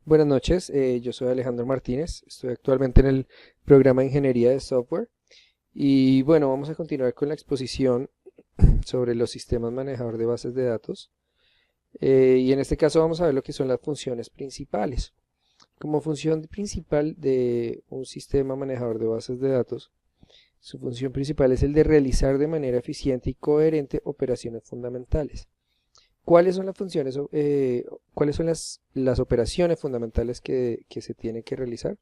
Buenas noches, yo soy Alejandro Martínez, estoy actualmente en el programa de Ingeniería de Software y bueno, vamos a continuar con la exposición sobre los sistemas manejador de bases de datos y en este caso vamos a ver lo que son las funciones principales. Como función principal de un sistema manejador de bases de datos, su función principal es el de realizar de manera eficiente y coherente operaciones fundamentales. ¿Cuáles son las funciones, cuáles son las operaciones fundamentales que se tienen que realizar?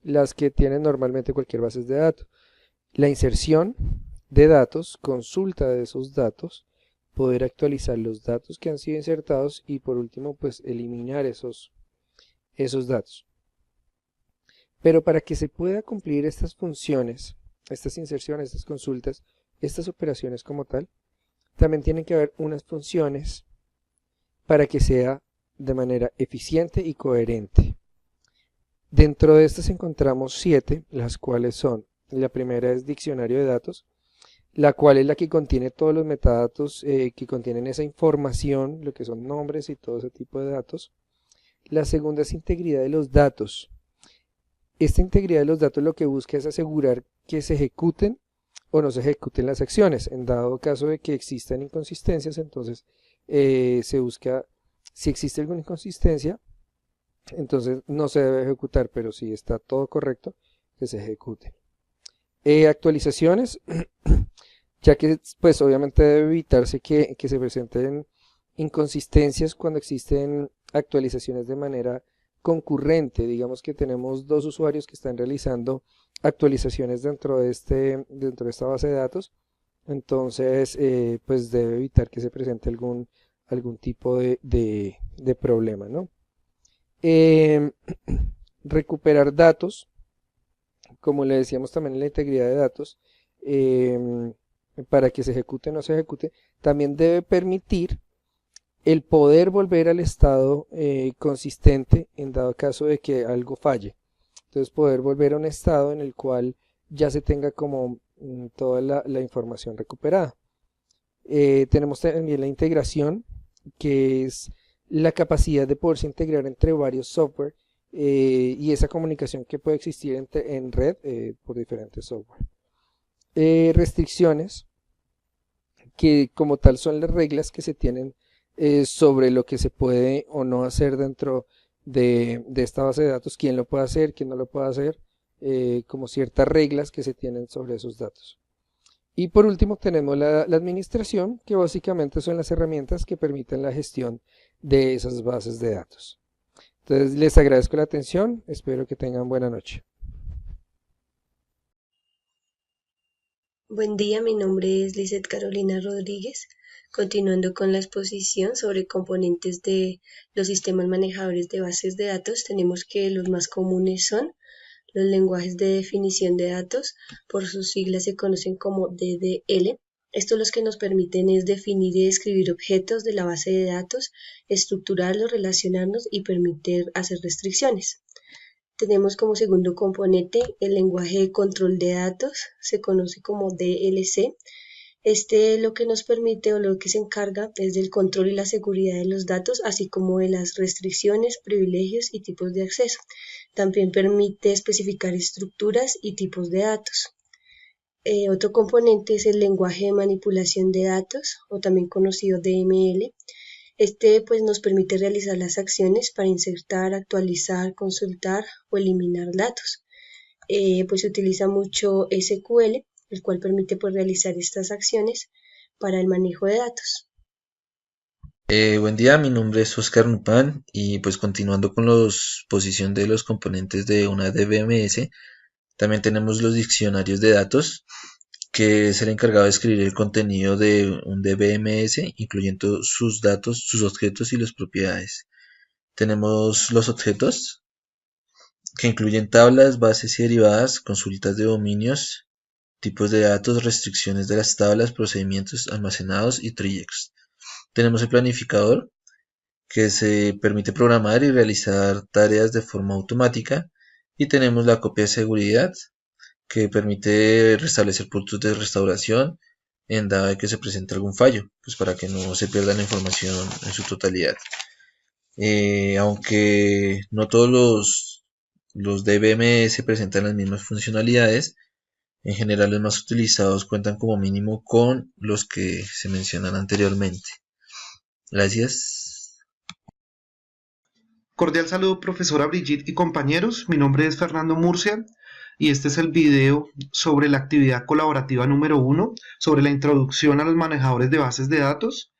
Las que tienen normalmente cualquier base de datos. La inserción de datos, consulta de esos datos, poder actualizar los datos que han sido insertados y por último, pues eliminar esos datos. Pero para que se pueda cumplir estas funciones, estas inserciones, estas consultas, estas operaciones como tal, también tienen que haber unas funciones para que sea de manera eficiente y coherente. Dentro de estas encontramos 7, las cuales son, la primera es diccionario de datos, la cual es la que contiene todos los metadatos que contienen esa información, lo que son nombres y todo ese tipo de datos. La segunda es integridad de los datos. Esta integridad de los datos lo que busca es asegurar que se ejecuten o no se ejecuten las acciones. En dado caso de que existan inconsistencias, entonces se busca, si existe alguna inconsistencia, entonces no se debe ejecutar, pero si está todo correcto, que se ejecute. Actualizaciones, ya que pues obviamente debe evitarse que se presenten inconsistencias cuando existen actualizaciones de manera concurrente. Digamos que tenemos dos usuarios que están realizando actualizaciones dentro de esta base de datos, entonces pues debe evitar que se presente algún tipo de problema, ¿no? Eh, recuperar datos, como le decíamos también en la integridad de datos, eh, para que se ejecute o no se ejecute, también debe permitir el poder volver al estado consistente en dado caso de que algo falle. Entonces poder volver a un estado en el cual ya se tenga como toda la información recuperada. Tenemos también la integración, que es la capacidad de poderse integrar entre varios software y esa comunicación que puede existir en red por diferentes software. Restricciones, que como tal son las reglas que se tienen sobre lo que se puede o no hacer dentro de esta base de datos, quién lo puede hacer, quién no lo puede hacer, como ciertas reglas que se tienen sobre esos datos. Y por último tenemos la administración, que básicamente son las herramientas que permiten la gestión de esas bases de datos. Entonces les agradezco la atención, espero que tengan buena noche. Buen día, mi nombre es Lizeth Carolina Rodríguez. Continuando con la exposición sobre componentes de los sistemas manejadores de bases de datos, tenemos que los más comunes son los lenguajes de definición de datos, por sus siglas se conocen como DDL. Estos los que nos permiten es definir y describir objetos de la base de datos, estructurarlos, relacionarnos y permitir hacer restricciones. Tenemos como segundo componente el lenguaje de control de datos, se conoce como DLC. Este lo que nos permite o lo que se encarga es del control y la seguridad de los datos, así como de las restricciones, privilegios y tipos de acceso. También permite especificar estructuras y tipos de datos. Otro componente es el lenguaje de manipulación de datos, o también conocido DML. Este pues nos permite realizar las acciones para insertar, actualizar, consultar o eliminar datos. Pues se utiliza mucho SQL, el cual permite pues realizar estas acciones para el manejo de datos. Buen día, mi nombre es Oscar Nupan y pues continuando con la exposición de los componentes de una DBMS, también tenemos los diccionarios de datos, que es el encargado de escribir el contenido de un DBMS, incluyendo sus datos, sus objetos y las propiedades. Tenemos los objetos, que incluyen tablas, bases y derivadas, consultas de dominios, tipos de datos, restricciones de las tablas, procedimientos almacenados y triyects. Tenemos el planificador, que se permite programar y realizar tareas de forma automática. Y tenemos la copia de seguridad, que permite restablecer puntos de restauración en dado de que se presente algún fallo, pues para que no se pierda la información en su totalidad. Aunque no todos los DBMS presentan las mismas funcionalidades, en general los más utilizados cuentan como mínimo con los que se mencionan anteriormente. Gracias. Cordial saludo, profesora Brigitte y compañeros. Mi nombre es Fernando Murcia y este es el video sobre la actividad colaborativa número 1, sobre la introducción a los manejadores de bases de datos.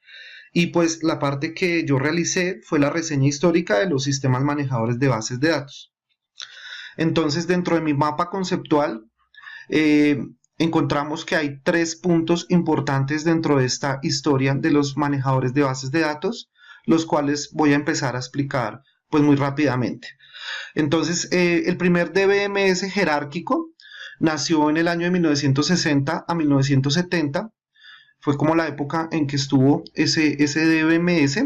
Y pues la parte que yo realicé fue la reseña histórica de los sistemas manejadores de bases de datos. Entonces, dentro de mi mapa conceptual, encontramos que hay 3 puntos importantes dentro de esta historia de los manejadores de bases de datos, los cuales voy a empezar a explicar pues muy rápidamente. Entonces, el primer DBMS jerárquico nació en el año de 1960 a 1970, fue como la época en que estuvo ese DBMS.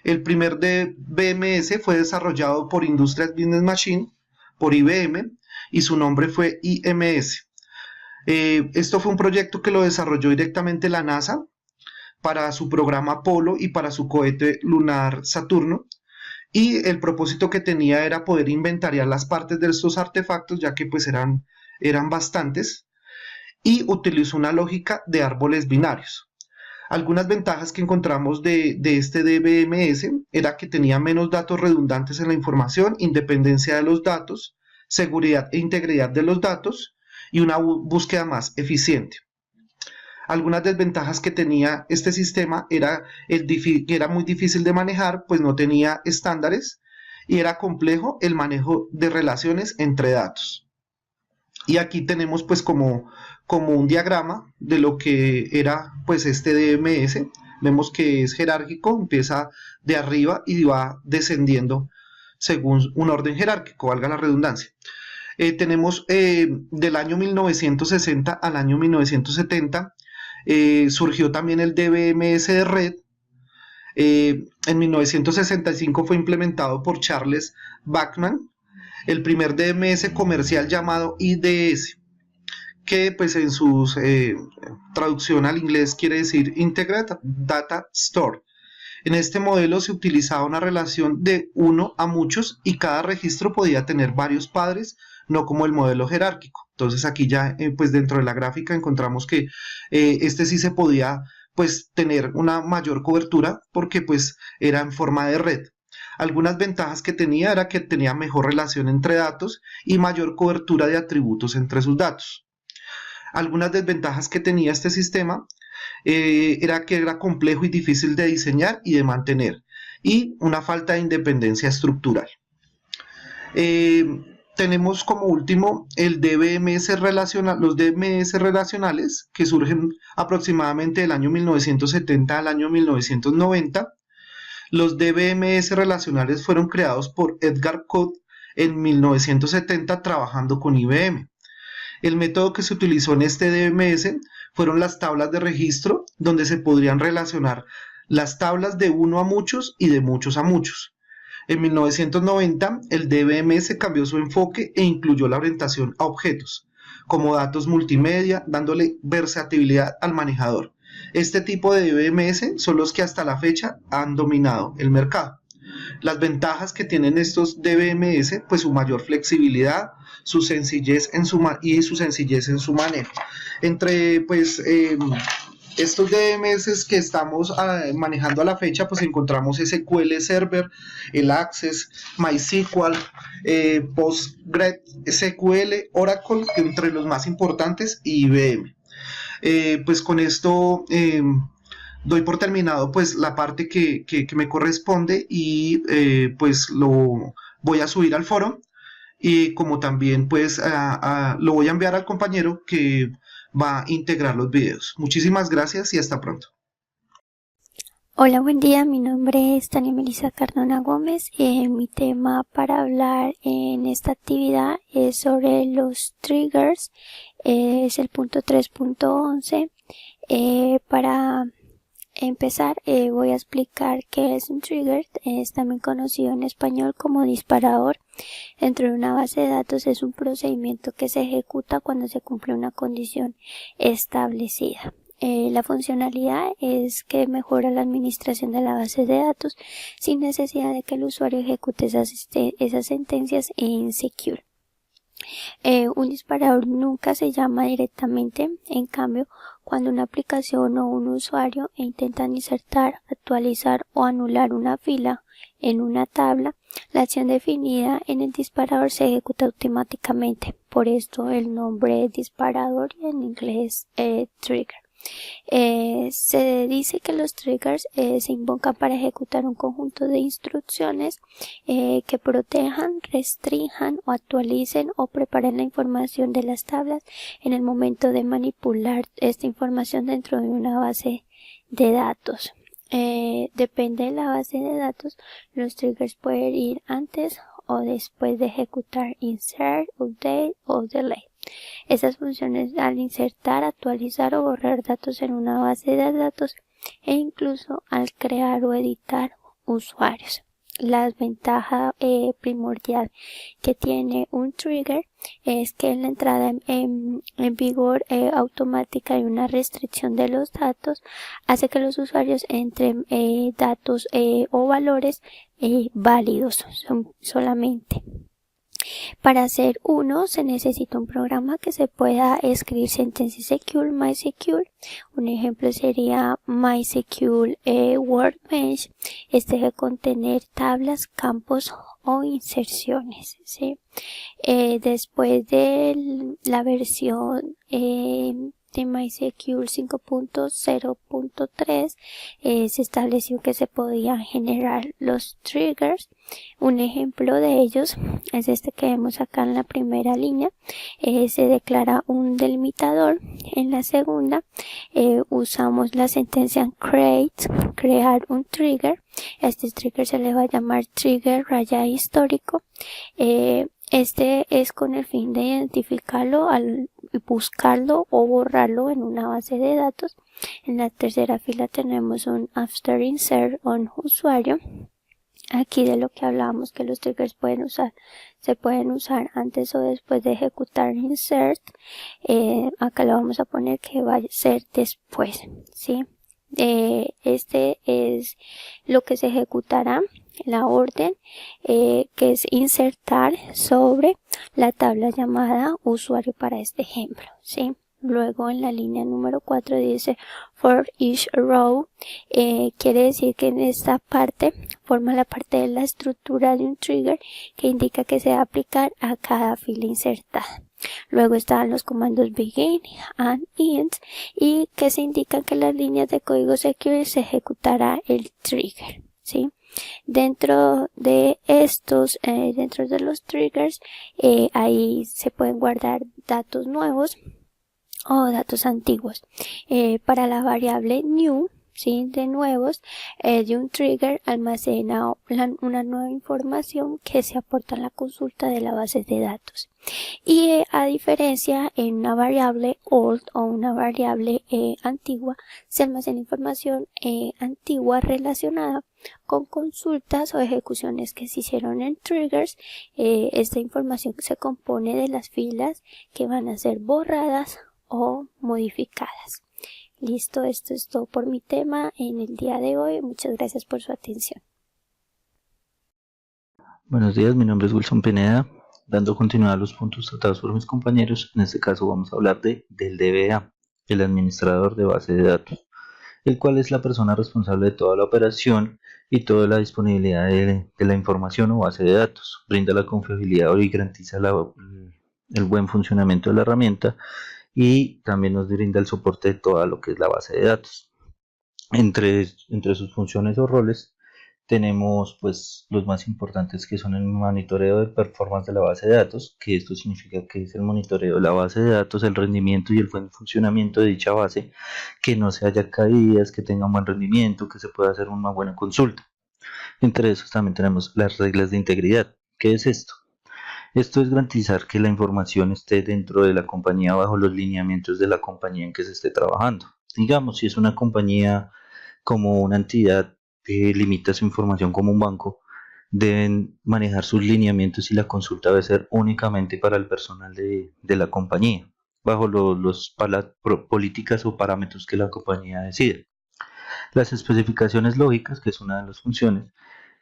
El primer DBMS fue desarrollado por Industrial Business Machine, por IBM, y su nombre fue IMS. Esto fue un proyecto que lo desarrolló directamente la NASA para su programa Apolo y para su cohete lunar Saturno. Y el propósito que tenía era poder inventariar las partes de estos artefactos, ya que pues eran bastantes, y utilizó una lógica de árboles binarios. Algunas ventajas que encontramos de este DBMS era que tenía menos datos redundantes en la información, independencia de los datos, seguridad e integridad de los datos y una búsqueda más eficiente. Algunas desventajas que tenía este sistema era que era muy difícil de manejar, pues no tenía estándares y era complejo el manejo de relaciones entre datos. Y aquí tenemos pues como un diagrama de lo que era pues este DMS. Vemos que es jerárquico, empieza de arriba y va descendiendo según un orden jerárquico, valga la redundancia. Tenemos del año 1960 al año 1970, surgió también el DBMS de red. En 1965 fue implementado por Charles Bachman el primer DMS comercial llamado IDS, que pues en su traducción al inglés quiere decir Integrated Data Store. En este modelo se utilizaba una relación de 1 a muchos y cada registro podía tener varios padres, no como el modelo jerárquico. Entonces aquí ya pues dentro de la gráfica encontramos que este sí se podía pues tener una mayor cobertura porque pues era en forma de red. Algunas ventajas que tenía era que tenía mejor relación entre datos y mayor cobertura de atributos entre sus datos. Algunas desventajas que tenía este sistema era que era complejo y difícil de diseñar y de mantener, y una falta de independencia estructural. Tenemos como último el DBMS relacional, los DBMS relacionales, que surgen aproximadamente del año 1970 al año 1990. Los DBMS relacionales fueron creados por Edgar Codd en 1970 trabajando con IBM. El método que se utilizó en este DBMS fueron las tablas de registro, donde se podrían relacionar las tablas de 1 a muchos y de muchos a muchos. En 1990, el DBMS cambió su enfoque e incluyó la orientación a objetos, como datos multimedia, dándole versatilidad al manejador. Este tipo de DBMS son los que hasta la fecha han dominado el mercado. Las ventajas que tienen estos DBMS, pues su mayor flexibilidad, su sencillez en su manejo. Entre pues estos DBMS que estamos manejando a la fecha, pues encontramos SQL Server, el Access, MySQL, PostgreSQL, Oracle, entre los más importantes, y IBM. Pues con esto doy por terminado pues la parte que me corresponde y pues lo voy a subir al foro y como también pues lo voy a enviar al compañero que va a integrar los videos. Muchísimas gracias y hasta pronto. Hola, buen día, mi nombre es Tania Melissa Cardona Gómez. Mi tema para hablar en esta actividad es sobre los triggers, es el punto 3.11. Para empezar voy a explicar qué es un trigger. Es también conocido en español como disparador. Dentro de una base de datos es un procedimiento que se ejecuta cuando se cumple una condición establecida. La funcionalidad es que mejora la administración de la base de datos sin necesidad de que el usuario ejecute esas sentencias en Secure. Un disparador nunca se llama directamente, en cambio, cuando una aplicación o un usuario intentan insertar, actualizar o anular una fila en una tabla, la acción definida en el disparador se ejecuta automáticamente. Por esto el nombre disparador y en inglés trigger. Se dice que los triggers se invocan para ejecutar un conjunto de instrucciones que protejan, restrinjan o actualicen o preparen la información de las tablas en el momento de manipular esta información dentro de una base de datos. Depende de la base de datos, los triggers pueden ir antes o después de ejecutar insert, update o delete. Esas funciones al insertar, actualizar o borrar datos en una base de datos e incluso al crear o editar usuarios. La ventaja primordial que tiene un trigger es que la entrada en vigor automática y una restricción de los datos hace que los usuarios entren datos o valores válidos solamente. Para hacer uno se necesita un programa que se pueda escribir sentencias secure, MySecure. Un ejemplo sería MySecure Workbench. Este debe contener tablas, campos o inserciones, ¿sí? Después de la versión de MySecure 5.0.3 se estableció que se podían generar los triggers. Un ejemplo de ellos es este que vemos acá en la primera línea. Se declara un delimitador. En la segunda usamos la sentencia crear un trigger. A este trigger se le va a llamar trigger raya histórico. Este es con el fin de identificarlo, al buscarlo o borrarlo en una base de datos. En la tercera fila tenemos un after insert on usuario. Aquí de lo que hablábamos, que los triggers se pueden usar antes o después de ejecutar insert. Acá le vamos a poner que va a ser después, ¿sí? Este es lo que se ejecutará, la orden que es insertar sobre la tabla llamada usuario para este ejemplo, ¿sí? Luego en la línea número 4 dice for each row, quiere decir que en esta parte forma la parte de la estructura de un trigger que indica que se va a aplicar a cada fila insertada. Luego están los comandos begin and end y que se indican que las líneas de código secure se ejecutará el trigger, ¿sí? Dentro de estos, dentro de los triggers, ahí se pueden guardar datos nuevos o datos antiguos. Para la variable new, ¿sí? De nuevos, de un trigger almacena una nueva información que se aporta en la consulta de la base de datos. Y a diferencia, en una variable old o una variable antigua, se almacena información antigua relacionada con consultas o ejecuciones que se hicieron en triggers. Esta información se compone de las filas que van a ser borradas o modificadas. Listo, esto es todo por mi tema en el día de hoy. Muchas gracias por su atención. Buenos días, mi nombre es Wilson Pineda. Dando continuidad a los puntos tratados por mis compañeros, en este caso vamos a hablar del DBA, el administrador de base de datos, el cual es la persona responsable de toda la operación y toda la disponibilidad de la información o base de datos. Brinda la confiabilidad y garantiza el buen funcionamiento de la herramienta y también nos brinda el soporte de toda lo que es la base de datos. Entre sus funciones o roles tenemos pues los más importantes, que son el monitoreo de performance de la base de datos, que esto significa que es el monitoreo de la base de datos, el rendimiento y el buen funcionamiento de dicha base, que no se haya caídas, que tenga un buen rendimiento, que se pueda hacer una buena consulta. Entre esos también tenemos las reglas de integridad. ¿Qué es esto? Esto es garantizar que la información esté dentro de la compañía bajo los lineamientos de la compañía en que se esté trabajando. Digamos, si es una compañía como una entidad que limita su información como un banco, deben manejar sus lineamientos y la consulta debe ser únicamente para el personal de la compañía. bajo políticas o parámetros que la compañía decide. Las especificaciones lógicas, que es una de las funciones,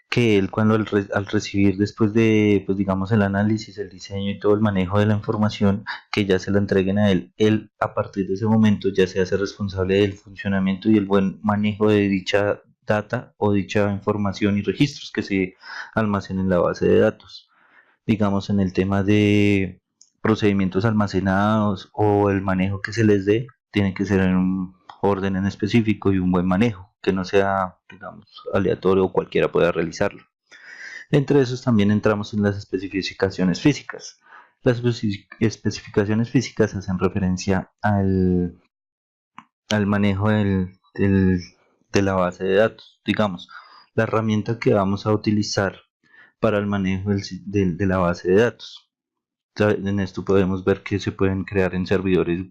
que él cuando al recibir después de, pues digamos, el análisis, el diseño y todo el manejo de la información, que ya se la entreguen a él a partir de ese momento ya se hace responsable del funcionamiento y el buen manejo de dicha data o dicha información y registros que se almacenan en la base de datos. Digamos, en el tema de procedimientos almacenados o el manejo que se les dé, tiene que ser en un orden en específico y un buen manejo, que no sea, digamos, aleatorio o cualquiera pueda realizarlo. Entre esos también entramos en las especificaciones físicas. Las especificaciones físicas hacen referencia al manejo de la base de datos. Digamos, la herramienta que vamos a utilizar para el manejo de la base de datos. En esto podemos ver que se pueden crear en servidores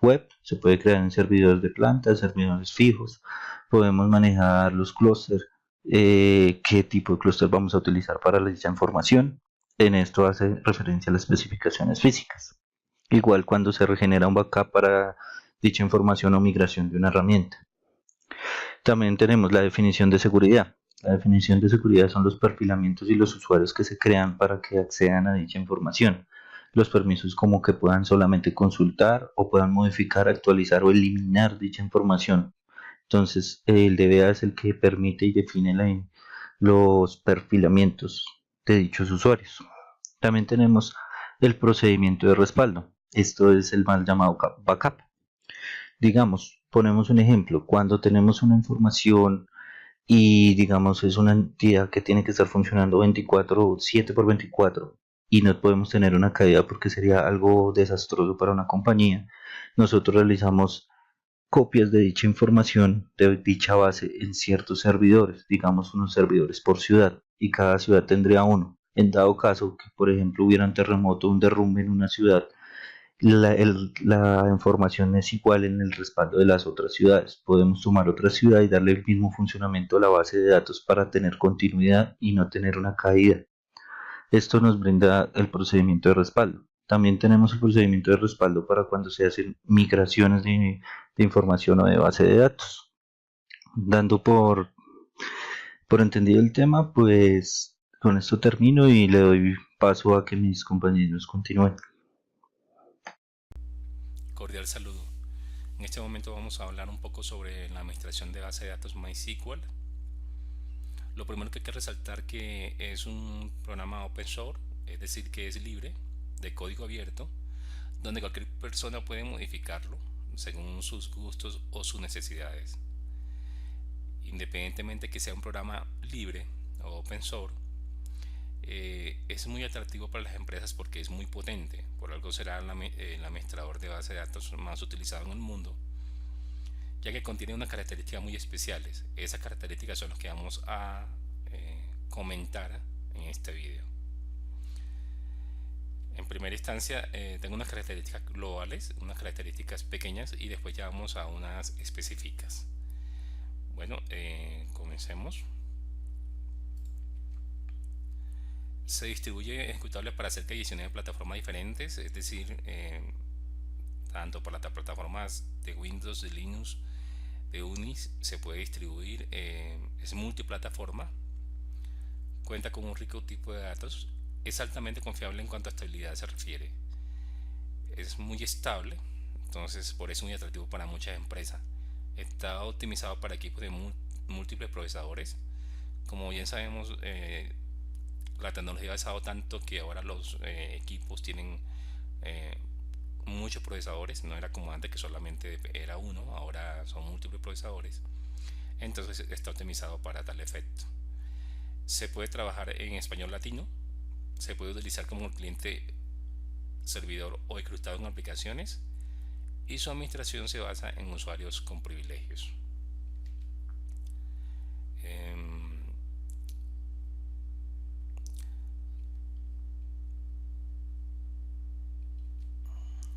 web, se puede crear en servidores de planta, servidores fijos, podemos manejar los clústeres, qué tipo de clúster vamos a utilizar para dicha información. En esto hace referencia a las especificaciones físicas. Igual cuando se regenera un backup para dicha información o migración de una herramienta. También tenemos la definición de seguridad. La definición de seguridad son los perfilamientos y los usuarios que se crean para que accedan a dicha información. Los permisos como que puedan solamente consultar o puedan modificar, actualizar o eliminar dicha información. Entonces el DBA es el que permite y define los perfilamientos de dichos usuarios. También tenemos el procedimiento de respaldo. Esto es el mal llamado backup. Digamos, ponemos un ejemplo, cuando tenemos una información y digamos es una entidad que tiene que estar funcionando 7x24 y no podemos tener una caída porque sería algo desastroso para una compañía, nosotros realizamos copias de dicha información de dicha base en ciertos servidores, digamos unos servidores por ciudad, y cada ciudad tendría uno. En dado caso que por ejemplo hubiera un terremoto, un derrumbe en una ciudad, la información es igual en el respaldo de las otras ciudades. Podemos tomar otra ciudad y darle el mismo funcionamiento a la base de datos para tener continuidad y no tener una caída. Esto nos brinda el procedimiento de respaldo. También tenemos el procedimiento de respaldo para cuando se hacen migraciones de información o de base de datos. Dando por entendido el tema, pues con esto termino y le doy paso a que mis compañeros continúen. Cordial saludo. En este momento vamos a hablar un poco sobre la administración de base de datos MySQL. Lo primero que hay que resaltar que es un programa open source, es decir, que es libre, de código abierto, donde cualquier persona puede modificarlo según sus gustos o sus necesidades. Independientemente que sea un programa libre o open source, es muy atractivo para las empresas porque es muy potente. Por algo será el administrador de base de datos más utilizado en el mundo, ya que contiene unas características muy especiales. Esas características son las que vamos a comentar en este video. En primera instancia tengo unas características globales, unas características pequeñas y después ya vamos a unas específicas. Bueno, comencemos. Se distribuye ejecutables para hacer ediciones de plataformas diferentes, es decir, tanto para las plataformas de Windows, de Linux, de Unix, se puede distribuir, es multiplataforma, cuenta con un rico tipo de datos, es altamente confiable en cuanto a estabilidad se refiere, es muy estable, entonces por eso es muy atractivo para muchas empresas. Está optimizado para equipos de múltiples procesadores. Como bien sabemos, la tecnología ha avanzado tanto que ahora los equipos tienen muchos procesadores. No era como antes que solamente era uno, ahora son múltiples procesadores. Entonces está optimizado para tal efecto. Se puede trabajar en español latino, se puede utilizar como cliente servidor o incrustado en aplicaciones, y su administración se basa en usuarios con privilegios.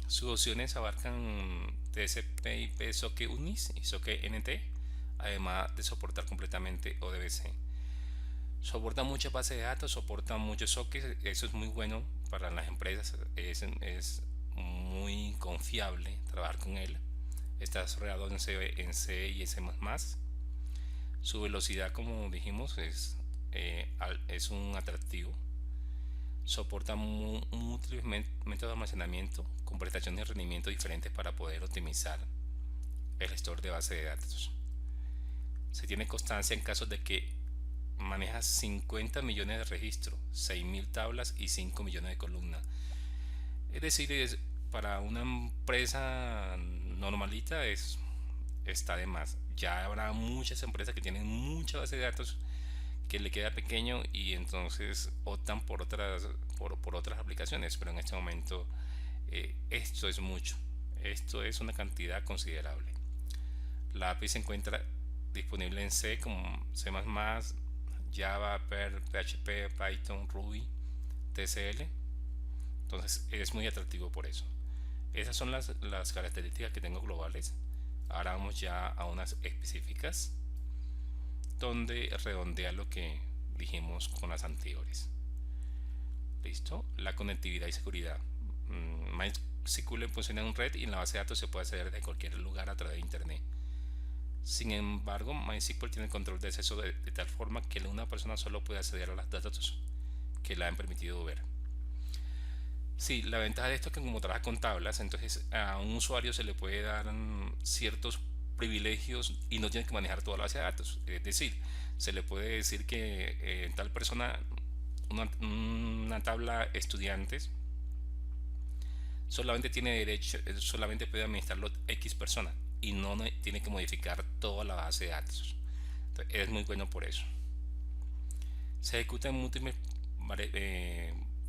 Sus opciones abarcan TCP/IP, socket UNIS y socket NT, además de soportar completamente ODBC. Soporta muchas bases de datos, soporta muchos sockets, eso es muy bueno para las empresas, es muy confiable trabajar con él. Está desarrollado en C y C++. Su velocidad, como dijimos, es un atractivo. Soporta múltiples métodos de almacenamiento con prestaciones de rendimiento diferentes para poder optimizar el gestor de base de datos. Se tiene constancia en casos de que maneja 50 millones de registros, 6.000 tablas y 5 millones de columnas. Es decir, para una empresa normalita está de más. Ya habrá muchas empresas que tienen mucha base de datos que le queda pequeño y entonces optan por otras aplicaciones, pero en este momento esto es mucho. Esto es una cantidad considerable. La API se encuentra disponible en C como C++, Java, Perl, PHP, Python, Ruby, TCL. Entonces es muy atractivo por eso. Esas son las características que tengo globales. Ahora vamos ya a unas específicas donde redondea lo que dijimos con las anteriores. Listo. La conectividad y seguridad. MySQL funciona en red y en la base de datos se puede acceder de cualquier lugar a través de internet. Sin embargo, MySQL tiene el control de acceso de tal forma que una persona solo puede acceder a los datos que le han permitido ver. Sí, la ventaja de esto es que como trabaja con tablas, entonces a un usuario se le puede dar ciertos privilegios y no tiene que manejar toda la base de datos. Es decir, se le puede decir que tal persona, una tabla estudiantes, solamente tiene derecho, solamente puede administrarlo X personas y no tiene que modificar toda la base de datos. Entonces, es muy bueno por eso. Se ejecuta en múltiples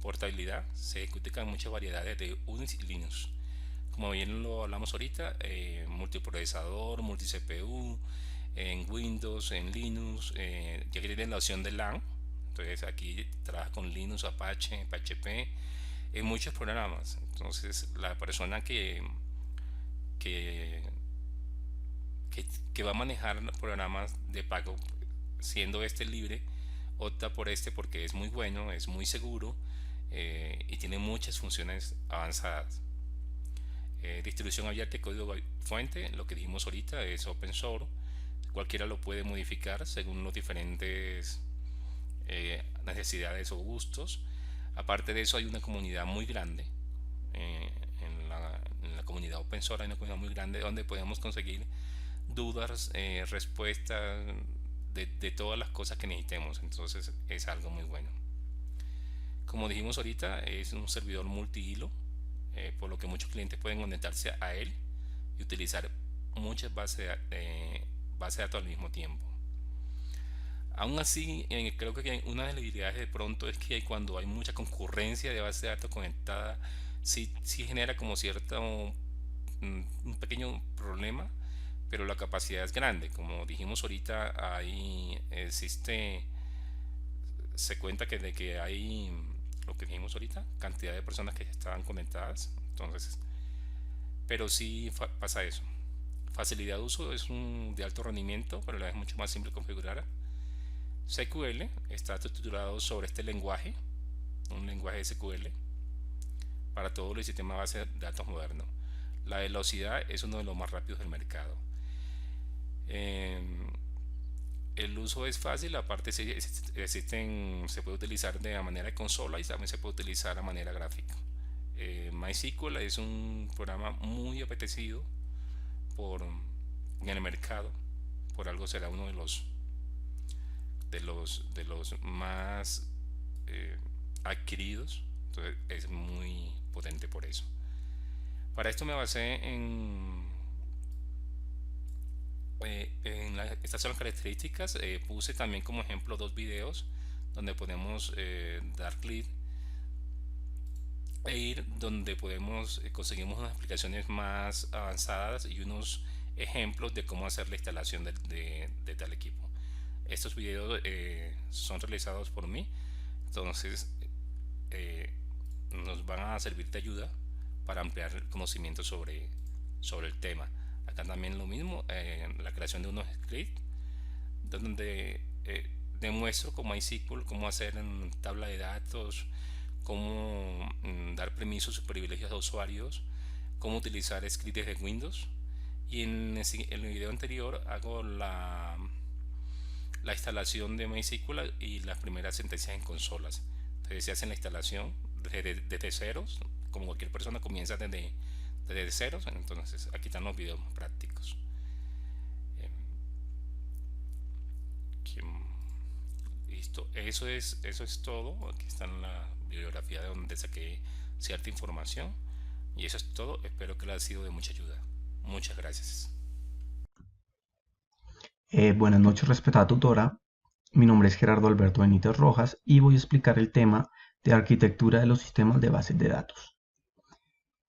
portabilidad, se ejecuta en muchas variedades de Unix y Linux. Como bien lo hablamos ahorita, multiprocesador, multi CPU, en Windows, en Linux, ya que tienen la opción de LAN. Entonces aquí trabaja con Linux, Apache, PHP, en muchos programas. Entonces la persona que va a manejar programas de pago, siendo este libre, opta por este porque es muy bueno, es muy seguro y tiene muchas funciones avanzadas. Distribución abierta y código fuente, lo que dijimos ahorita, es open source. Cualquiera lo puede modificar según los diferentes necesidades o gustos. Aparte de eso, hay una comunidad muy grande. En la comunidad open source hay una comunidad muy grande donde podemos conseguir dudas, respuestas de todas las cosas que necesitemos. Entonces es algo muy bueno. Como dijimos ahorita, es un servidor multihilo, por lo que muchos clientes pueden conectarse a él y utilizar muchas bases de datos al mismo tiempo. Aún así, creo que una de las debilidades de pronto es que cuando hay mucha concurrencia de bases de datos conectada, sí genera como cierto un pequeño problema, pero la capacidad es grande. Como dijimos ahorita, se cuenta de que hay, lo que dijimos ahorita, cantidad de personas que estaban conectadas. Entonces, pero sí pasa eso. Facilidad de uso es de alto rendimiento, pero es mucho más simple configurar. SQL está estructurado sobre este lenguaje, un lenguaje SQL para todos los sistemas de base de datos modernos. La velocidad es uno de los más rápidos del mercado. El uso es fácil, aparte se puede utilizar de manera de consola y también se puede utilizar a manera gráfica. MySQL es un programa muy apetecido en el mercado, por algo será uno de los más adquiridos. Entonces es muy potente por eso. Para esto me basé en estas son las características. Puse también como ejemplo dos videos donde podemos dar clic e ir donde conseguimos unas aplicaciones más avanzadas y unos ejemplos de cómo hacer la instalación de tal equipo. Estos videos son realizados por mí, entonces nos van a servir de ayuda para ampliar el conocimiento sobre el tema. Acá también lo mismo, la creación de unos scripts donde demuestro con MySQL cómo hacer en tabla de datos, cómo dar permisos y privilegios a usuarios, cómo utilizar scripts de Windows. Y en el video anterior hago la instalación de MySQL y las primeras sentencias en consolas. Entonces se hace la instalación desde ceros, como cualquier persona comienza desde ceros. Entonces aquí están los videos más prácticos. Listo, eso es todo. Aquí está en la bibliografía de donde saqué cierta información, y eso es todo. Espero que les haya sido de mucha ayuda. Muchas gracias. Buenas noches, respetada tutora. Mi nombre es Gerardo Alberto Benítez Rojas y voy a explicar el tema de arquitectura de los sistemas de bases de datos.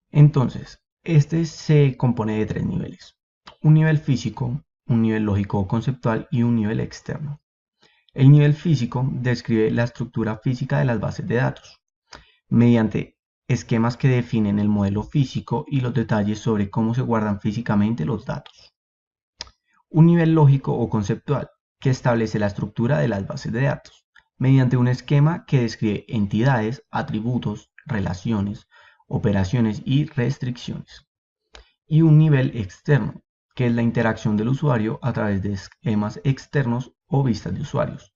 Entonces, este se compone de 3 niveles: un nivel físico, un nivel lógico o conceptual y un nivel externo. El nivel físico describe la estructura física de las bases de datos mediante esquemas que definen el modelo físico y los detalles sobre cómo se guardan físicamente los datos. Un nivel lógico o conceptual que establece la estructura de las bases de datos mediante un esquema que describe entidades, atributos, relaciones, operaciones y restricciones. Y un nivel externo, que es la interacción del usuario a través de esquemas externos o vistas de usuarios,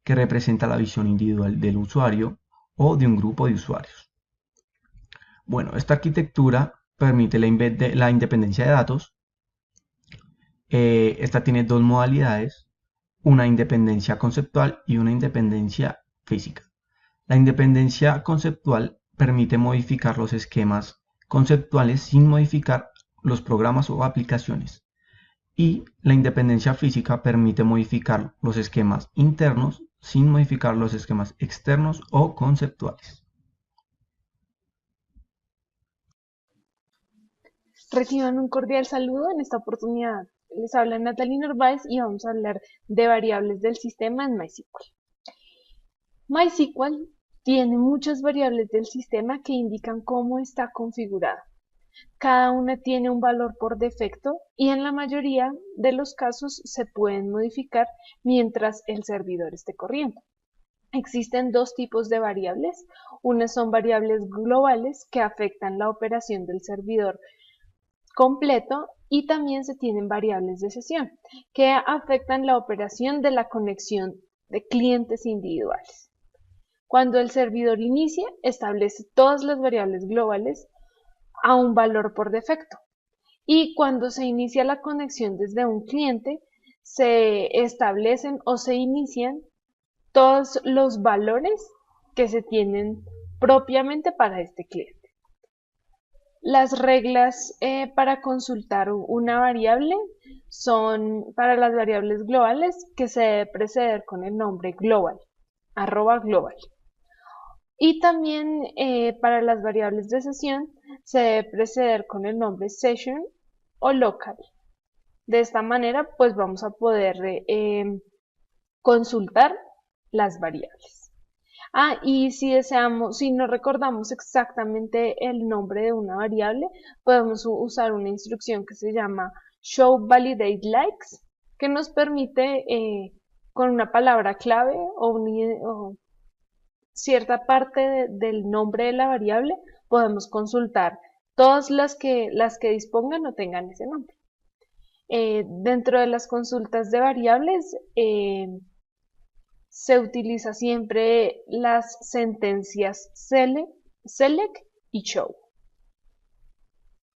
que representa la visión individual del usuario o de un grupo de usuarios. Bueno, esta arquitectura permite la independencia de datos. Esta tiene 2 modalidades: una independencia conceptual y una independencia física. La independencia conceptual permite modificar los esquemas conceptuales sin modificar los programas o aplicaciones, y la independencia física permite modificar los esquemas internos sin modificar los esquemas externos o conceptuales. Reciban un cordial saludo. En esta oportunidad les habla Natalie Narváez y vamos a hablar de variables del sistema en MySQL. MySQL tiene muchas variables del sistema que indican cómo está configurada. Cada una tiene un valor por defecto y en la mayoría de los casos se pueden modificar mientras el servidor esté corriendo. Existen 2 tipos de variables. Unas son variables globales que afectan la operación del servidor completo, y también se tienen variables de sesión que afectan la operación de la conexión de clientes individuales. Cuando el servidor inicia, establece todas las variables globales a un valor por defecto, y cuando se inicia la conexión desde un cliente, se establecen o se inician todos los valores que se tienen propiamente para este cliente. Las reglas para consultar una variable son, para las variables globales, que se debe preceder con el nombre global, @global. Y también para las variables de sesión se debe preceder con el nombre session o local. De esta manera, pues vamos a poder consultar las variables. Y si no recordamos exactamente el nombre de una variable, podemos usar una instrucción que se llama showValidateLikes, que nos permite con una palabra clave o cierta parte del nombre de la variable, podemos consultar todas las que dispongan o tengan ese nombre. Dentro de las consultas de variables, se utiliza siempre las sentencias select y show,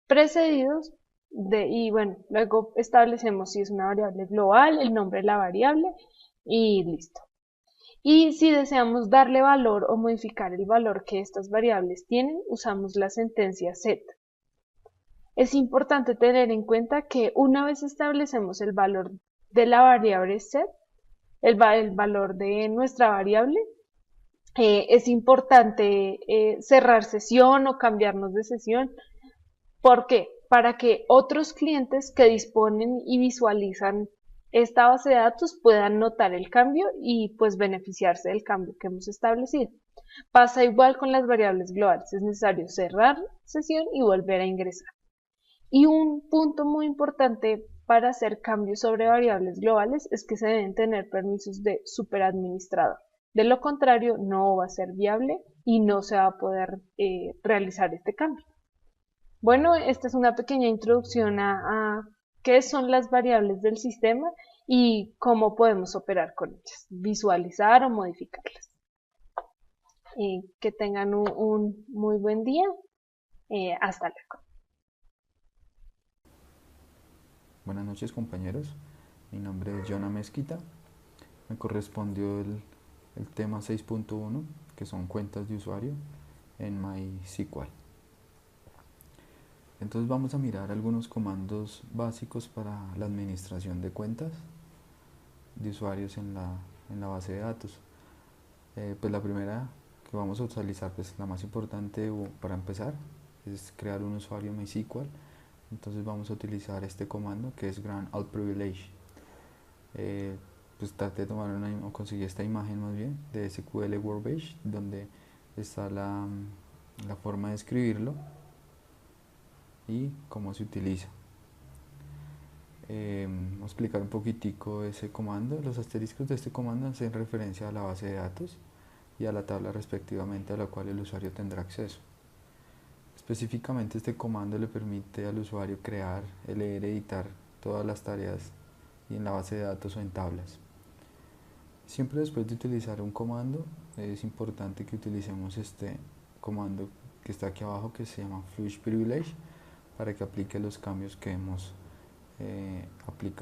precedidos y bueno, luego establecemos si es una variable global, el nombre de la variable y listo. Y si deseamos darle valor o modificar el valor que estas variables tienen, usamos la sentencia set. Es importante tener en cuenta que una vez establecemos el valor de la variable set, el valor de nuestra variable, es importante cerrar sesión o cambiarnos de sesión. ¿Por qué? Para que otros clientes que disponen y visualizan esta base de datos puedan notar el cambio y pues beneficiarse del cambio que hemos establecido. Pasa igual con las variables globales, es necesario cerrar sesión y volver a ingresar. Y un punto muy importante para hacer cambios sobre variables globales es que se deben tener permisos de superadministrador. De lo contrario, no va a ser viable y no se va a poder realizar este cambio. Bueno, esta es una pequeña introduccción a qué son las variables del sistema y cómo podemos operar con ellas, visualizar o modificarlas. Que tengan un muy buen día. Hasta luego. Buenas noches, compañeros. Mi nombre es Jonah Mezquita. Me correspondió el tema 6.1, que son cuentas de usuario en MySQL. Entonces vamos a mirar algunos comandos básicos para la administración de cuentas de usuarios en la base de datos. Pues la primera que vamos a utilizar, pues la más importante para empezar, es crear un usuario MySQL. Entonces vamos a utilizar este comando que es grant all privilege. Pues traté de tomar o conseguir esta imagen más bien de SQL Workbench, donde está la forma de escribirlo y cómo se utiliza. Vamos a explicar un poquitico ese comando. Los asteriscos de este comando hacen referencia a la base de datos y a la tabla respectivamente a la cual el usuario tendrá acceso. Específicamente este comando le permite al usuario crear, leer, editar todas las tareas y en la base de datos o en tablas. Siempre después de utilizar un comando es importante que utilicemos este comando que está aquí abajo, que se llama flush privilege, para que aplique los cambios que hemos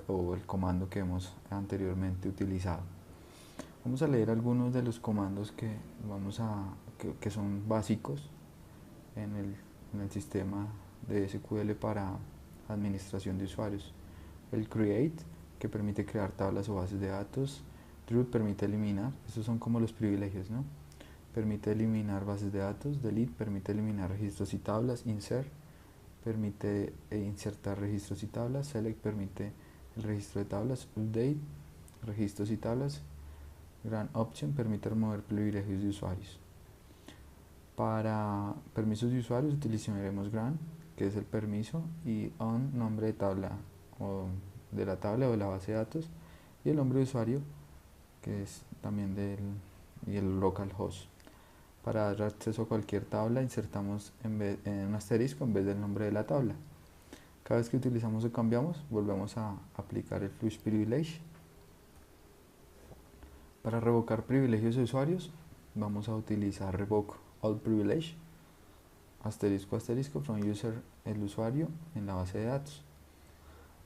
o el comando que hemos anteriormente utilizado. Vamos a leer algunos de los comandos que son básicos en el sistema de SQL para administración de usuarios. El create, que permite crear tablas o bases de datos. Root permite eliminar, estos son como los privilegios, ¿no? Permite eliminar bases de datos. Delete permite eliminar registros y tablas. Insert permite insertar registros y tablas. Select permite el registro de tablas. Update, registros y tablas. Grant option permite remover privilegios de usuarios. Para permisos de usuarios utilizaremos grant, que es el permiso, y on, nombre de tabla o de la tabla o de la base de datos, y el nombre de usuario, que es también y el localhost. Para dar acceso a cualquier tabla insertamos en un asterisco en vez del nombre de la tabla. Cada vez que utilizamos o cambiamos, volvemos a aplicar el flush privilege. Para revocar privilegios de usuarios, vamos a utilizar revoke all privilege, asterisco asterisco from user, el usuario en la base de datos.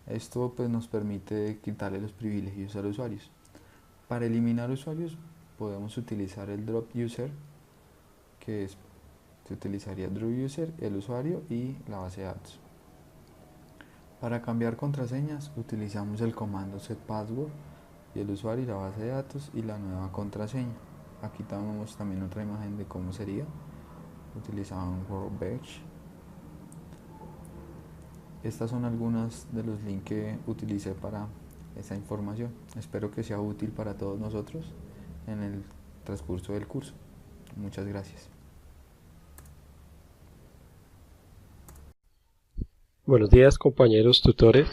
Esto pues nos permite quitarle los privilegios a los usuarios. Para eliminar usuarios podemos utilizar el drop user, que se utilizaría drop user, el usuario y la base de datos. Para cambiar contraseñas utilizamos el comando set password y el usuario y la base de datos y la nueva contraseña. Aquí tenemos también otra imagen de cómo sería. Utilizaba un Workbench. Estas son algunas de los links que utilicé para esta información. Espero que sea útil para todos nosotros en el transcurso del curso. Muchas gracias. Buenos días, compañeros tutores.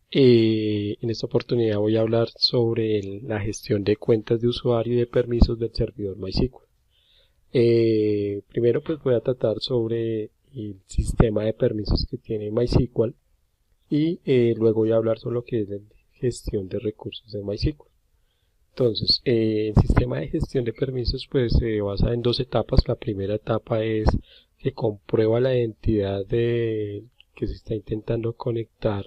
En esta oportunidad voy a hablar sobre la gestión de cuentas de usuario y de permisos del servidor MySQL. Primero pues voy a tratar sobre el sistema de permisos que tiene MySQL y luego voy a hablar sobre lo que es la gestión de recursos de MySQL. Entonces, el sistema de gestión de permisos pues se basa en dos etapas. La primera etapa es que comprueba la identidad que se está intentando conectar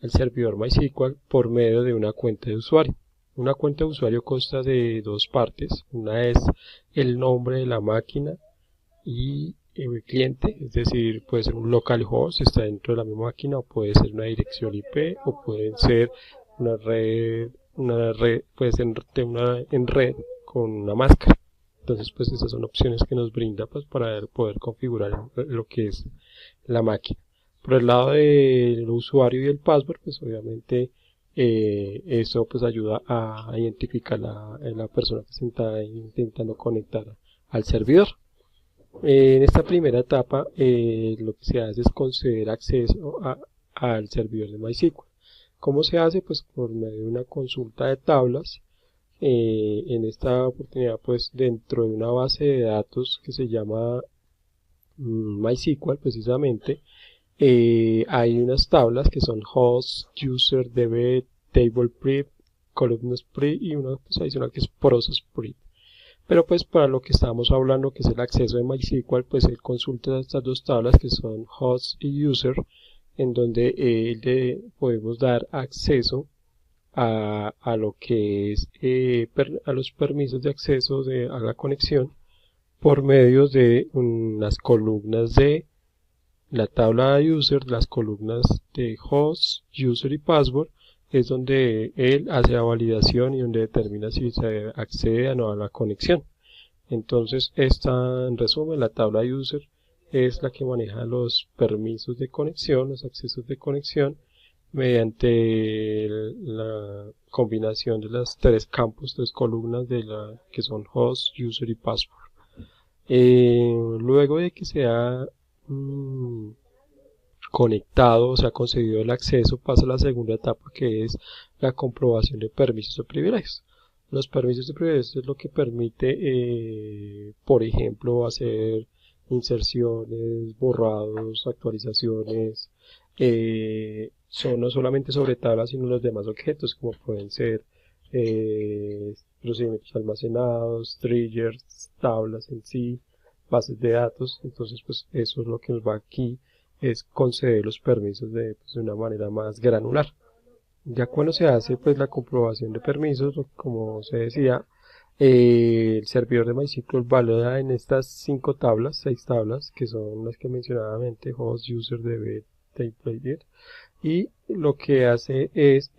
al servidor MySQL por medio de una cuenta de usuario. Una cuenta de usuario consta de dos partes. Una es el nombre de la máquina y el cliente, es decir, puede ser un localhost, está dentro de la misma máquina, o puede ser una dirección IP, o pueden ser una red, puede ser en red con una máscara. Entonces, pues esas son opciones que nos brinda pues para poder configurar lo que es la máquina. Por el lado del usuario y el password, pues obviamente eso pues ayuda a identificar la persona que se está intentando conectar al servidor. En esta primera etapa lo que se hace es conceder acceso al servidor de MySQL. ¿Cómo se hace? Pues por medio de una consulta de tablas En esta oportunidad, pues dentro de una base de datos que se llama MySQL precisamente, hay unas tablas que son host, user, db, table prep, columns prep y una pues, adicional que es process prep. Pero pues para lo que estábamos hablando, que es el acceso de MySQL, pues él consulta estas dos tablas que son host y user, en donde le podemos dar acceso a lo que es a los permisos de acceso a la conexión por medio de unas columnas de la tabla de user, las columnas de host, user y password, es donde él hace la validación y donde determina si se accede o no a la conexión. Entonces, esta, en resumen, la tabla de user es la que maneja los permisos de conexión, los accesos de conexión, mediante la combinación de las tres campos, tres columnas que son host, user y password. Luego de que se ha conectado o se ha concedido el acceso, pasa a la segunda etapa, que es la comprobación de permisos o privilegios. Los permisos de privilegios es lo que permite, por ejemplo, hacer inserciones, borrados, actualizaciones, son no solamente sobre tablas, sino los demás objetos, como pueden ser procedimientos almacenados, triggers, tablas en sí, bases de datos. Entonces, pues eso es lo que nos va aquí, es conceder los permisos de una manera más granular. Ya cuando se hace pues la comprobación de permisos, como se decía, el servidor de MySQL valida en estas 6 tablas, que son las que mencionaba antes, host, user, db, template, y lo que hace es,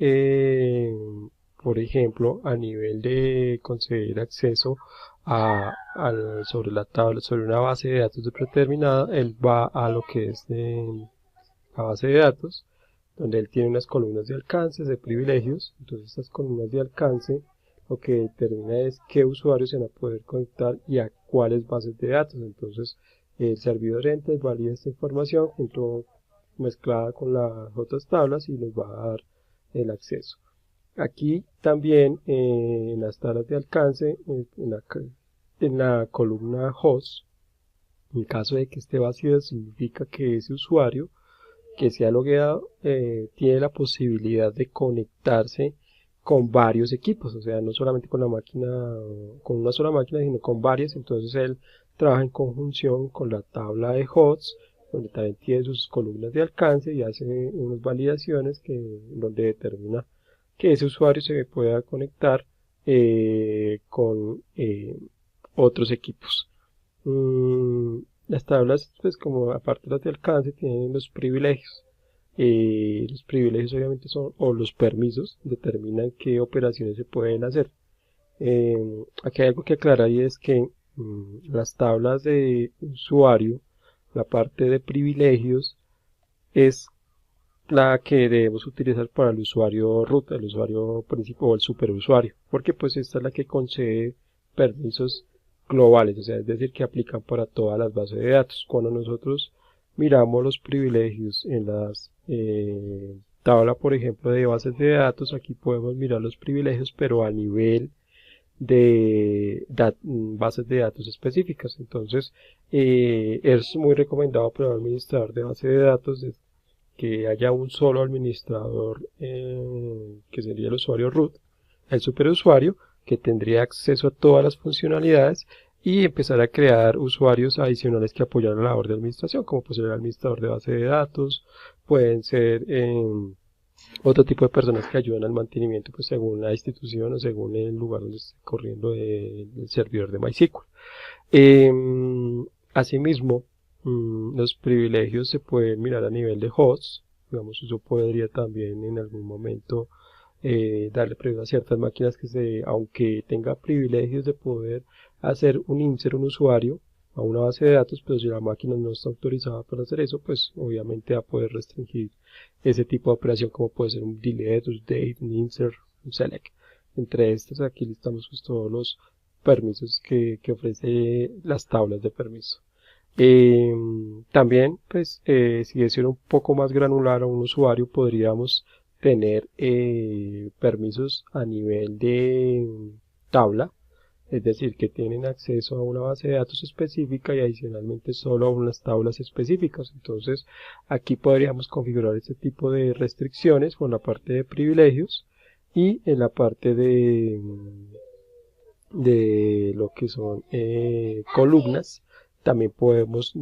por ejemplo, a nivel de conceder acceso sobre la tabla, sobre una base de datos predeterminada, él va a lo que es la base de datos, donde él tiene unas columnas de alcances, de privilegios. Entonces estas columnas de alcance lo que determina es qué usuarios se van a poder conectar y a cuáles bases de datos. Entonces el servidor entra y valida esta información mezclada con las otras tablas y nos va a dar el acceso. Aquí también en las tablas de alcance, en la columna host, en caso de que esté vacío, significa que ese usuario que se ha logueado tiene la posibilidad de conectarse con varios equipos, o sea, no solamente con con una sola máquina, sino con varias. Entonces él trabaja en conjunción con la tabla de hosts, donde también tiene sus columnas de alcance y hace unas validaciones donde determina que ese usuario se pueda conectar con otros equipos. Las tablas, pues como aparte de las de alcance, tienen los privilegios. Los privilegios obviamente o los permisos, determinan qué operaciones se pueden hacer. Aquí hay algo que aclarar, y es que las tablas de usuario, la parte de privilegios, es la que debemos utilizar para el usuario root, el usuario principal o el superusuario, porque pues esta es la que concede permisos globales, o sea, es decir, que aplican para todas las bases de datos. Cuando nosotros miramos los privilegios en las tabla, por ejemplo, de bases de datos, aquí podemos mirar los privilegios, pero a nivel de bases de datos específicas. Entonces, es muy recomendado para el administrador de base de datos que haya un solo administrador, que sería el usuario root, el superusuario, que tendría acceso a todas las funcionalidades, y empezar a crear usuarios adicionales que apoyan la labor de administración, como puede ser el administrador de base de datos, pueden ser otro tipo de personas que ayudan al mantenimiento, pues según la institución o según el lugar donde esté corriendo el servidor de MySQL. Asimismo, los privilegios se pueden mirar a nivel de hosts. Digamos, yo podría también en algún momento darle prioridad a ciertas máquinas aunque tenga privilegios de poder hacer un usuario a una base de datos, pero si la máquina no está autorizada para hacer eso, pues obviamente va a poder restringir ese tipo de operación, como puede ser un delete, un date, un insert, un select. Entre estas aquí listamos pues todos los permisos que ofrece las tablas de permiso. También pues si decir un poco más granular a un usuario, podríamos tener permisos a nivel tabla, es decir, que tienen acceso a una base de datos específica y adicionalmente solo a unas tablas específicas. Entonces, aquí podríamos configurar este tipo de restricciones con la parte de privilegios y en la parte de lo que son columnas. También podemos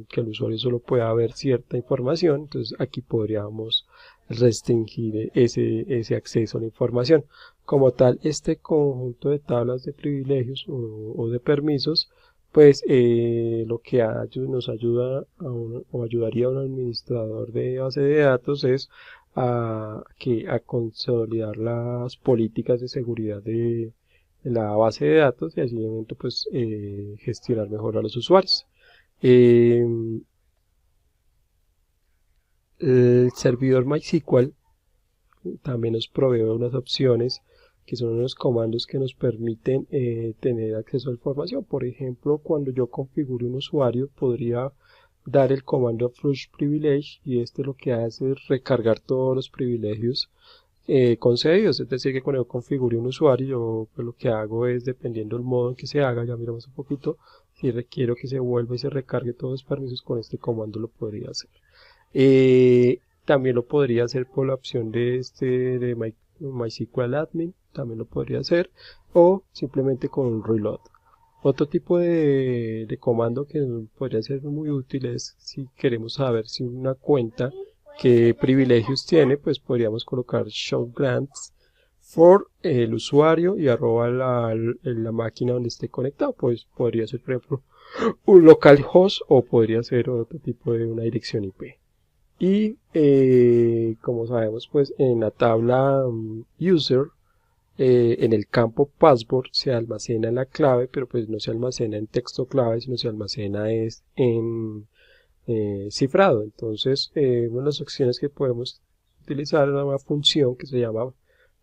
que el usuario solo pueda ver cierta información, entonces aquí podríamos restringir ese acceso a la información. Como tal, este conjunto de tablas de privilegios o de permisos, pues nos ayuda o ayudaría a un administrador de base de datos es a consolidar las políticas de seguridad de la base de datos y así pues gestionar mejor a los usuarios. El servidor MySQL también nos provee unas opciones que son unos comandos que nos permiten tener acceso a información. Por ejemplo, cuando yo configure un usuario, podría dar el comando flush privilege y este lo que hace es recargar todos los privilegios concedidos, es decir que cuando yo configure un usuario yo pues, lo que hago es, dependiendo del modo en que se haga, ya miramos un poquito, si requiero que se vuelva y se recargue todos los permisos, con este comando lo podría hacer. También lo podría hacer por la opción de MySQL admin, también lo podría hacer, o simplemente con un reload. Otro tipo de comando que podría ser muy útil es si queremos saber si una cuenta qué privilegios tiene, pues podríamos colocar show grants for el usuario y arroba la máquina donde esté conectado. Pues podría ser, por ejemplo, un localhost o podría ser otro tipo de una dirección IP. Y como sabemos, pues en la tabla user, en el campo password se almacena la clave, pero pues no se almacena en texto clave, sino se almacena en cifrado. Entonces, una de las opciones que podemos utilizar es una función que se llama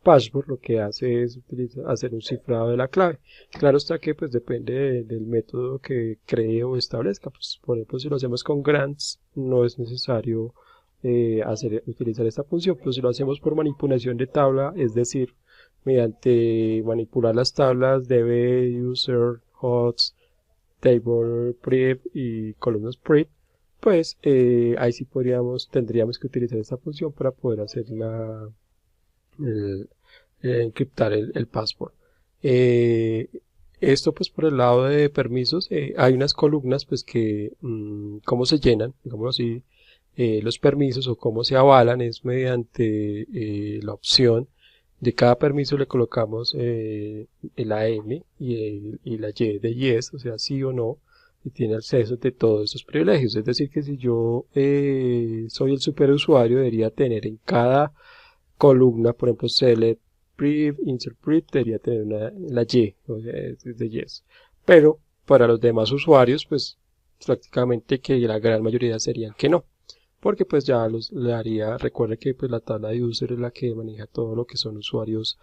password, lo que hace es hacer un cifrado de la clave. Claro está que pues depende del método que cree o establezca. Pues, por ejemplo, si lo hacemos con grants, no es necesario utilizar esta función, pero si lo hacemos por manipulación de tabla, es decir, mediante manipular las tablas db, user, host, table prep y columnas prep, pues ahí sí tendríamos que utilizar esta función para poder hacer encriptar el password. Esto pues por el lado de permisos, hay unas columnas pues que cómo se llenan, digámoslo así, los permisos o cómo se avalan es mediante la opción de cada permiso le colocamos el AM y la Y de yes, o sea sí o no, y tiene acceso de todos estos privilegios. Es decir que si yo soy el superusuario, debería tener en cada columna, por ejemplo select priv, insert priv, debería tener la Y, o sea es de yes. Pero para los demás usuarios pues prácticamente que la gran mayoría serían que no, porque pues ya le haría, recuerde que pues la tabla de user es la que maneja todo lo que son usuarios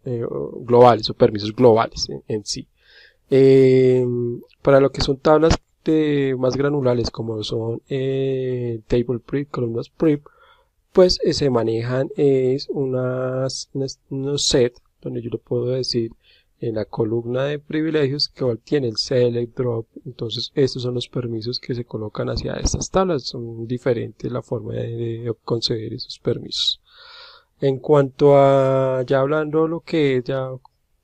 globales o permisos globales en sí. Para lo que son tablas más granulares como son table prep, columnas prep, pues se manejan unos set donde yo lo puedo decir en la columna de privilegios que tiene el select drop. Entonces estos son los permisos que se colocan hacia estas tablas, son diferentes la forma de conceder esos permisos. En cuanto a ya hablando lo que es ya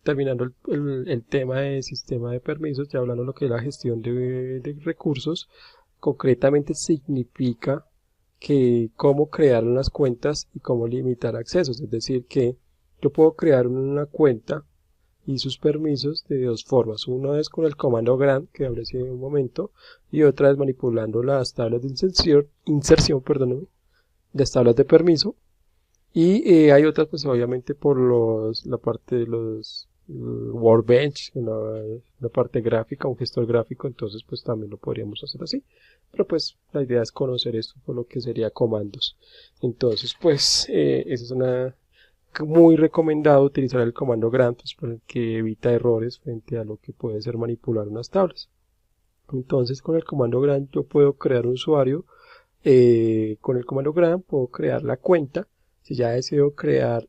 terminando el tema de sistema de permisos, ya hablando lo que es la gestión de recursos, concretamente significa que cómo crear unas cuentas y cómo limitar accesos. Es decir que yo puedo crear una cuenta y sus permisos de dos formas. Una es con el comando grant que hablé hace un momento y otra es manipulando las tablas de inserción las tablas de permiso. Y hay otras pues obviamente por la parte de los Workbench, la parte gráfica, un gestor gráfico, entonces pues también lo podríamos hacer así. Pero pues la idea es conocer esto por lo que sería comandos. Entonces pues esa es muy recomendado utilizar el comando grant pues, porque evita errores frente a lo que puede ser manipular unas tablas. Entonces con el comando grant yo puedo crear un usuario, con el comando grant puedo crear la cuenta Si ya deseo crear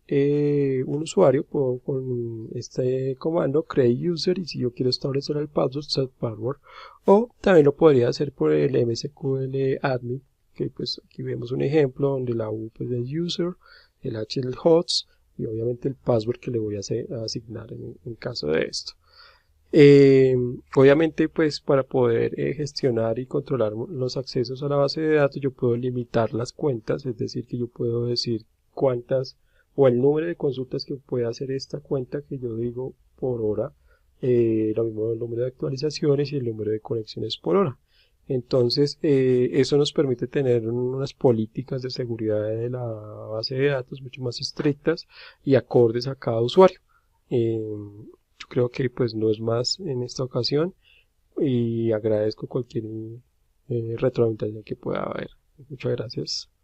un usuario, puedo con este comando create user, y si yo quiero establecer el password, set password, o también lo podría hacer por el MSQL admin, que pues aquí vemos un ejemplo donde la U pues, es user, el H es el host y obviamente el password que le voy a asignar en caso de esto. Obviamente pues para poder gestionar y controlar los accesos a la base de datos yo puedo limitar las cuentas, es decir que yo puedo decir cuántas o el número de consultas que puede hacer esta cuenta que yo digo por hora, lo mismo el número de actualizaciones y el número de conexiones por hora. Entonces eso nos permite tener unas políticas de seguridad de la base de datos mucho más estrictas y acordes a cada usuario. Yo creo que pues no es más en esta ocasión y agradezco cualquier retroalimentación que pueda haber. Muchas gracias.